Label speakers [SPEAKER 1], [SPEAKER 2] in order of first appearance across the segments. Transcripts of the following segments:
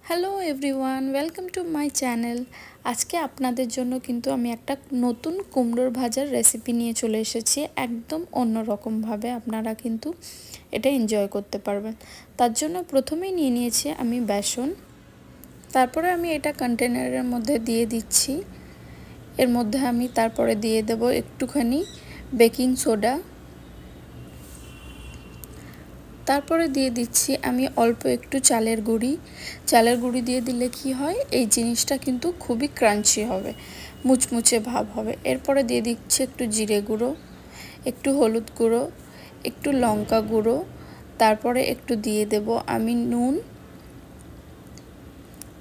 [SPEAKER 1] Hello everyone, welcome to my channel. আজকে আপনাদের জন্য কিন্তু আমি একটা নতুন কুমড়োর ভাজার রেসিপি নিয়ে চলে এসেছি। একদম অন্যরকমভাবে আপনারা কিন্তু এটা এনজয় করতে পারবেন। তার জন্য প্রথমেই নিয়ে নিয়েছি আমি বেসন। তারপরে আমি এটা কন্টেনারের মধ্যে দিয়ে দিচ্ছি। এর মধ্যে আমি তারপরে দিয়ে দেব একটুখানি বেকিং সোডা। তারপরে দিয়ে দিচ্ছি আমি অল্প একটু চালের গুঁড়ি দিয়ে দিলে কি হয়, এই জিনিসটা কিন্তু খুবই ক্রাঞ্চি হবে, মুচমুচে ভাব হবে। এরপরে দিয়ে দিচ্ছি একটু জিরে গুঁড়ো, একটু হলুদ গুঁড়ো, একটু লঙ্কা গুঁড়ো, তারপরে একটু দিয়ে দেব আমি নুন,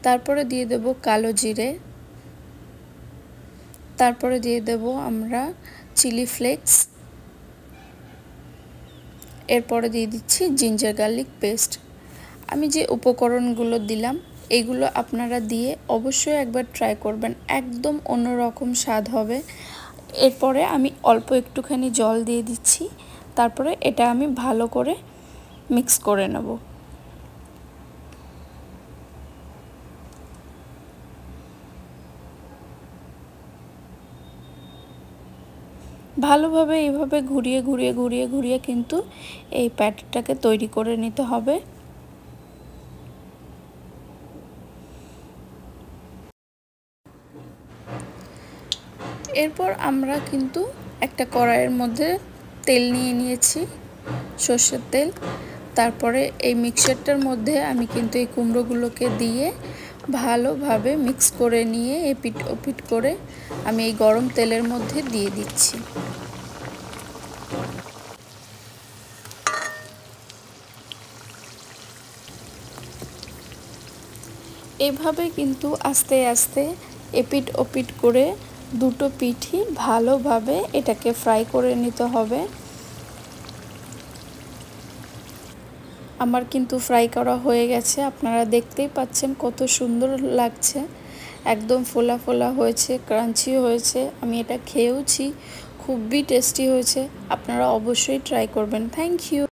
[SPEAKER 1] তারপরে দিয়ে দেব কালো জিরে, তারপরে দিয়ে দেব আমরা চিলি ফ্লেক্স, এরপরে দিয়ে দিচ্ছি জিঞ্জার গার্লিক পেস্ট। আমি যে উপকরণগুলো দিলাম এগুলো আপনারা দিয়ে অবশ্যই একবার ট্রাই করবেন, একদম অন্যরকম স্বাদ হবে। এরপরে আমি অল্প একটুখানি জল দিয়ে দিচ্ছি, তারপরে এটা আমি ভালো করে মিক্স করে নেব। ভালোভাবে এইভাবে ঘুরিয়ে কিন্তু এই প্যাটিটাকে তৈরি করে নিতে হবে। এরপর আমরা কিন্তু একটা কড়াইয়ের মধ্যে তেল নিয়ে নিয়েছি, সর্ষের তেল। তারপরে এই মিক্সচারটার মধ্যে আমি কিন্তু এই কুমড়োগুলোকে দিয়ে ভালোভাবে মিক্স করে নিয়ে এপিট ওপিট করে আমি এই গরম তেলের মধ্যে দিয়ে দিচ্ছি। এভাবে কিন্তু আস্তে আস্তে এপিট ওপিট করে দুটো পিঠই ভালোভাবে এটাকে ফ্রাই করে নিতে হবে। আমার কিন্তু ফ্রাই করা হয়ে গেছে, আপনারা দেখতেই পাচ্ছেন কত সুন্দর লাগছে, একদম ফোলা ফোলা হয়েছে, ক্রাঞ্চি হয়েছে। আমি এটা খেয়েওছি, খুবই টেস্টি হয়েছে। আপনারা অবশ্যই ট্রাই করবেন। Thank you.